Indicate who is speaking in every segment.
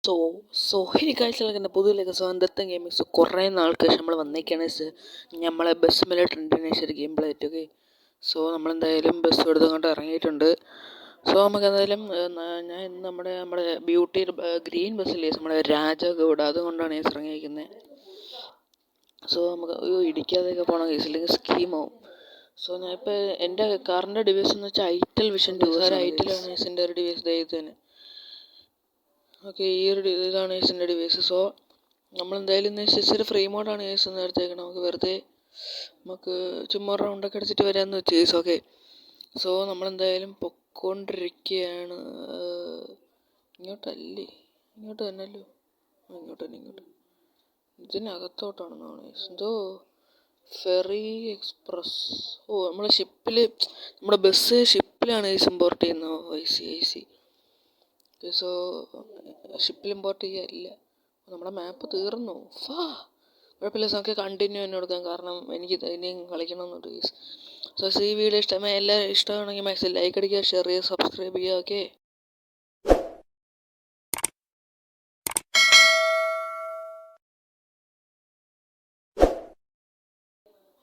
Speaker 1: So Sohini കാഴ്ചകളൊക്കെ പുതുവിലേക്ക് സ്വാതന്ത്ര്യം gamings കുറേ നാൾക്ക് ശേഷം നമ്മൾ വന്നേക്കാണ്. നമ്മളെ ബസ് മേലെ ട്രെൻഡിന് ശരി ഗെയിം പ്ലേ ആയിട്ട്. സോ നമ്മളെന്തായാലും ബസ് എടുത്തുകൊണ്ട് ഇറങ്ങിയിട്ടുണ്ട്. സോ നമുക്ക് എന്തായാലും ഞാൻ ഇന്ന് നമ്മുടെ ബ്യൂട്ടി ഗ്രീൻ ബസ്സില്ലേ നമ്മുടെ രാജഗൗഡ അതുകൊണ്ടാണ് ഞാൻ ഇറങ്ങിയിരിക്കുന്നത്. സോ നമുക്ക് ഇടിക്കാതെയൊക്കെ പോകണം കേസ്, ഇല്ലെങ്കിൽ സ്കീമാവും. സോ ഞാനിപ്പോൾ എൻ്റെ കാറിൻ്റെ ഡിവൈസ് എന്ന് വെച്ചാൽ ഐറ്റൽ വിഷൻ ഡിവൈസ്. ഐറ്റലാണ് എൻ്റെ ഒരു ഡിവൈസ് ദൈവത്തിന്. ഓക്കെ, ഈ ഒരു ഇതാണ് ഏസിൻ്റെ ഡിവൈസ്. സോ നമ്മളെന്തായാലും ഒരു ഫ്രീ മോഡാണ് ഏസ് എന്ന് എടുത്തേക്കണം. നമുക്ക് ചുമ്മാ റൗണ്ടൊക്കെ അടിച്ചിട്ട് വരാമെന്ന് വെച്ചു ഏസ്. ഓക്കെ, സോ നമ്മളെന്തായാലും പൊക്കോണ്ടിരിക്കുകയാണ്. ഇങ്ങോട്ടല്ലേ, ഇങ്ങോട്ട് തന്നെയല്ലോ, ഇങ്ങോട്ട് ഇതിനകത്തോട്ടാണെന്നാണ് എന്തോ ഫെറി എക്സ്പ്രസ്. നമ്മുടെ ബസ് ഷിപ്പിലാണ് ഏസ് ഇമ്പോർട്ട് ചെയ്യുന്നത്. I C. സോ ഷിപ്പിൽ ഇമ്പോർട്ട് ചെയ്യല്ല. നമ്മുടെ മാപ്പ് തീർന്നു. കുഴപ്പമില്ല, നമുക്ക് കണ്ടിന്യൂ തന്നെ കൊടുക്കാം, കാരണം എനിക്ക് ഇനിയും കളിക്കണമെന്നുണ്ട് ഗൈസ്. സോ ഈ വീഡിയോ ഇഷ്ടമായി, എല്ലാവരും ഇഷ്ടമാണെങ്കിൽ മാക്സിമം ലൈക്ക് അടിക്കുക, ഷെയർ ചെയ്യുക, സബ്സ്ക്രൈബ് ചെയ്യുക.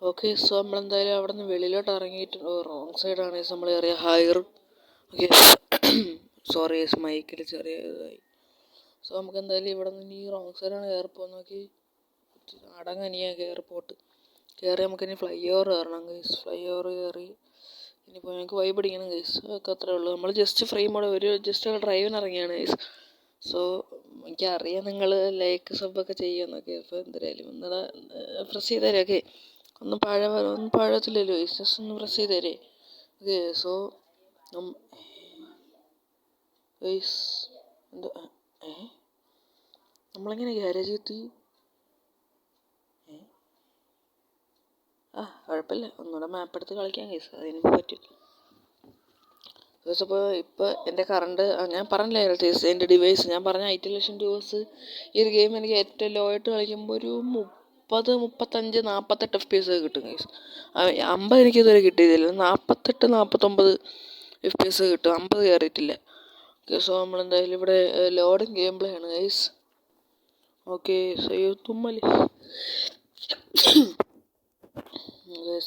Speaker 1: ഓക്കെ, സോ നമ്മളെന്തായാലും അവിടെ നിന്ന് വെളിയിലോട്ട് ഇറങ്ങിയിട്ടുണ്ട്. റോങ് സൈഡാണ് നമ്മൾ ഏറിയ ഹയർ. ഓക്കെ, സോറി മൈക്കിൽ ചെറിയ ഇതായി. സോ നമുക്ക് എന്തായാലും ഇവിടെ നിന്ന് ഈ റോങ് സൈഡാണ് കയറിപ്പോന്ന് നോക്കി അടങ്ങനിയാ എയർപോർട്ട് കയറി. നമുക്കിനി ഫ്ലൈ ഓവർ കയറണം ഗൈസ്. ഫ്ലൈ ഓവർ കയറി ഇനിയിപ്പോൾ ഞങ്ങൾക്ക് വൈബ് അടിക്കണം ഗൈസ്. അതൊക്കെ അത്രേ ഉള്ളൂ. നമ്മൾ ജസ്റ്റ് ഫ്രീ മോഡ് ജസ്റ്റ് ഡ്രൈവിന് ഇറങ്ങിയാണ് ഗൈസ്. സോ എനിക്കറിയാം നിങ്ങൾ ലൈക്ക് സബ്ബൊക്കെ ചെയ്യുമെന്നൊക്കെ. അപ്പോൾ എന്തായാലും ഒന്നൂടെ പ്രസ് ചെയ്ത് തരാം. ഓക്കെ, ഒന്നും പാഴത്തില്ലല്ലോ ഗൈസ്, ജസ്റ്റ് ഒന്ന് പ്രസ് ചെയ്ത് തരേ. ഓക്കെ, സോ ഗൈസ് എന്താ നമ്മളെങ്ങനെ ഗ്യാരേജ് എത്തി? കുഴപ്പമില്ല, ഒന്നുകൂടെ മാപ്പ് എടുത്ത് കളിക്കാൻ കേസ്, അതിനിപ്പോൾ പറ്റും. അപ്പോൾ ഇപ്പോൾ എൻ്റെ കറണ്ട് ഞാൻ പറഞ്ഞില്ലേ എൻ്റെ ഡിവൈസ്, ഞാൻ പറഞ്ഞ 8,00,000 രൂപ. ഈ ഒരു ഗെയിം എനിക്ക് ഏറ്റവും ലോ ആയിട്ട് കളിക്കുമ്പോൾ ഒരു 30, 35, 48 FPS കിട്ടും കേസ്. 50 എനിക്കിതുവരെ കിട്ടിയതില്ല. 48, 49 FPS കിട്ടും. 50 കയറിയിട്ടില്ല. സോ നമ്മളെന്തായാലും ഇവിടെ ലോഡിങ് ഗെയിം പ്ലേ ആണ് ഗൈസ്. ഓക്കെ, സോ തുമ്മല്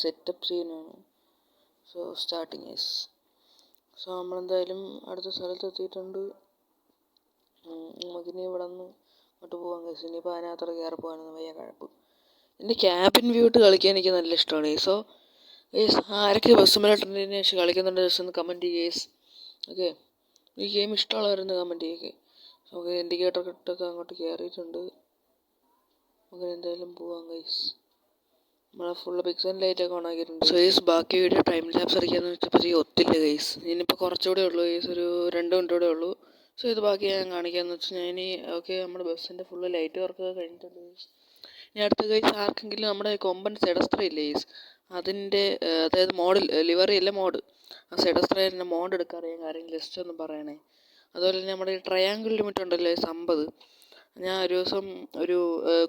Speaker 1: സെറ്റപ്പ് സീനാണ്. So starting guys. സോ നമ്മളെന്തായാലും അടുത്ത സ്ഥലത്ത് എത്തിയിട്ടുണ്ട്. നമുക്കിനി ഇവിടെ നിന്ന് അങ്ങോട്ട് പോകാൻ ഗൈസ്. ഇനിയിപ്പോൾ അതിനകത്തോടെ കയറി പോകാനൊന്നും വയ്യ, കഴപ്പ്. എൻ്റെ ക്യാബിൻ വ്യൂ ഇട്ട് കളിക്കാൻ എനിക്ക് നല്ല ഇഷ്ടമാണ്. സോ ഗൈസ്, ആരൊക്കെ ബസ് മേലിട്ടതിന് ശേഷം കളിക്കുന്നുണ്ട് ജസ്റ്റ് ഒന്ന് കമൻറ്റ് ചെയ്യുക ഗൈസ്. ഓക്കെ, ഈ ഗെയിം ഇഷ്ടമുള്ളവരൊന്ന് കമൻറ്റ് ചെയ്യുക. ഓക്കെ, ഇൻഡിക്കേറ്റർ ഇട്ടൊക്കെ അങ്ങോട്ട് കയറിയിട്ടുണ്ട്. അങ്ങനെ എന്തായാലും പോവാം ഗൈസ്. നമ്മളെ ഫുള്ള് പിക്സൽ ലൈറ്റൊക്കെ ഓൺ ആക്കിയിട്ടുണ്ട്. സോ ഗൈസ്, ബാക്കി വീഡിയോ ടൈം ലാപ്സ് അടിക്കാന്ന് വെച്ചപ്പോൾ ഒത്തില്ല ഗൈസ്. ഇനിയിപ്പോൾ കുറച്ചുകൂടെ ഉള്ളൂ ഗൈസ്, ഒരു 2 മിനിറ്റ് കൂടെ ഉള്ളൂ. സോ ഇത് ബാക്കി ഞാൻ കാണിക്കാമെന്ന് വെച്ചാൽ ഓക്കെ, നമ്മുടെ ബസ്സിൻ്റെ ഫുള്ള് ലൈറ്റ് വർക്ക് കഴിഞ്ഞിട്ടുണ്ട് ഗൈസ്. ഇനി അടുത്ത ഗൈസ്, ആർക്കെങ്കിലും നമ്മുടെ കൊമ്പൻ സെഡസ്ട്ര ഇല്ലേ ഗൈസ്, അതിൻ്റെ അതായത് മോഡിൽ ലിവറി അല്ല മോഡ്, ആ സെഡസ്ട്രേൻ്റെ മോഡ് എടുക്കാറിയാൻ ആരെങ്കിലും ജസ്റ്റ് ഒന്ന് പറയണേ. അതുപോലെ തന്നെ നമ്മുടെ ട്രയാങ്കിൾ ലിമിറ്റ് ഉണ്ടല്ലോ 50. ഞാൻ ഒരു ദിവസം ഒരു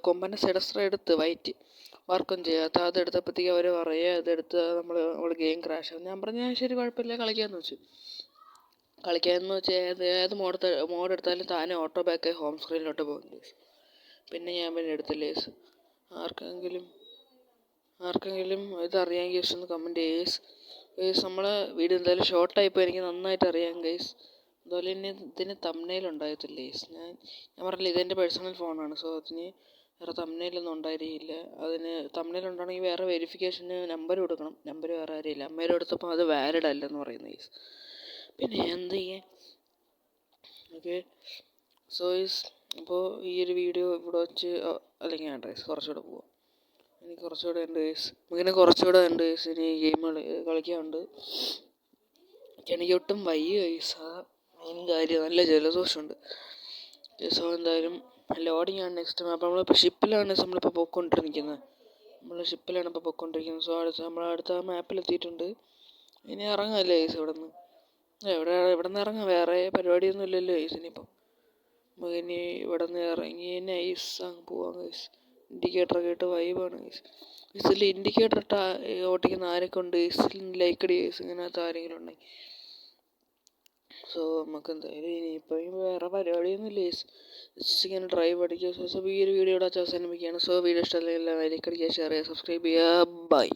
Speaker 1: കൊമ്പൻ്റെ സെഡസ്ട്ര എടുത്ത് വൈറ്റ് വർക്കൊന്നും ചെയ്യാത്ത അതെടുത്തപ്പോഴത്തേക്ക് അവർ പറയുക ഇതെടുത്ത് നമ്മൾ ഗെയിം ക്രാഷ് ആവും. ഞാൻ പറഞ്ഞാൽ ശരി കുഴപ്പമില്ല, കളിക്കാമെന്ന് വെച്ചാൽ ഏത് മോഡ് എടുത്താലും താനെ ഓട്ടോ ബാക്ക് ഹോം സ്ക്രീനിലോട്ട് പോകും. പിന്നെ ഞാൻ എടുത്തില്ല കേസ്. ആർക്കെങ്കിലും ഇതറിയാം കേസ് ഒന്ന് കമൻറ്റ് കേസ്. നമ്മളെ വീഡിയോ എന്തായാലും ഷോർട്ടായിപ്പോൾ എനിക്ക് നന്നായിട്ട് അറിയാം കേസ്. അതുപോലെ തന്നെ ഇതിന് തംബ്നെയിൽ ഉണ്ടാകത്തില്ല കേസ്. ഞാൻ പറഞ്ഞില്ല, ഇതെൻ്റെ പേഴ്സണൽ ഫോണാണ്. സോ അതിന് വേറെ തംബ്നെയിലൊന്നും ഉണ്ടായിരിക്കില്ല. അതിന് തംബ്നെയിൽ ഉണ്ടാണെങ്കിൽ വേറെ വെരിഫിക്കേഷന് നമ്പർ കൊടുക്കണം. നമ്പർ വേറെ ആരെയില്ല, അമ്മയുടെ എടുത്തപ്പോൾ അത് വാലിഡ് അല്ലെന്ന് പറയുന്നത് കേസ്. പിന്നെ എന്ത് ചെയ്യാൻ. ഓക്കെ, സോ അപ്പോൾ ഈ ഒരു വീഡിയോ ഇവിടെ വെച്ച് അല്ലെങ്കിൽ വേണ്ട കേസ്, കുറച്ചുകൂടെ പോവാം. എനിക്ക് കുറച്ചുകൂടെ ഉണ്ട് കേസ്, ഉണ്ട് കേസ്. ഇനി ഗെയിം കളിക്കാനുണ്ട്. എനിക്ക് ഒട്ടും വയ്യ കേസ്, മെയിൻ കാര്യം നല്ല ജലദോഷമുണ്ട്. സോ എന്തായാലും ലോഡിങ് ആണ് നെക്സ്റ്റ് മാപ്പ്. നമ്മളിപ്പോൾ ഷിപ്പിലാണ് നമ്മളിപ്പോൾ പോയിക്കൊണ്ടിരിക്കുന്നത്. സോ നമ്മളടുത്ത മാപ്പിലെത്തിയിട്ടുണ്ട്. ഇനി ഇറങ്ങാമല്ലേ കേസ് ഇവിടെ നിന്ന്. ഇവിടെ നിന്ന് ഇറങ്ങാം, വേറെ പരിപാടിയൊന്നും ഇല്ലല്ലോ കേസ്. ഇനിയിപ്പം നമുക്കിനി ഇവിടെ നിന്ന് ഇറങ്ങി നൈസ് അങ്ങ് പോവാം കേസ്. ഇൻഡിക്കേറ്ററൊക്കെ ഇട്ട് വൈബാണ് കേസ്. ഇതിൽ ഇൻഡിക്കേറ്റർ ഇട്ട് ഓട്ടിക്കുന്ന ആരൊക്കെ ഉണ്ട് കേസ്? ലൈക്ക് അടി കേസ്, ഇങ്ങനത്തെ ആരെങ്കിലും ഉണ്ടെങ്കിൽ. സോ നമുക്ക് എന്തായാലും ഇനിയിപ്പോൾ വേറെ പരിപാടിയൊന്നുമില്ല ഗൈസ്. ജസ്റ്റ് ഇങ്ങനെ ഡ്രൈവ് അടിക്കുക. സോ ഈ ഒരു വീഡിയോ ഇവിടെ അവസാനിപ്പിക്കുകയാണ്. സോ വീഡിയോ ഇഷ്ടമല്ലെങ്കിൽ ലൈക്ക് അടിക്കുക, ഷെയർ ചെയ്യുക, സബ്സ്ക്രൈബ് ചെയ്യുക. ബൈ.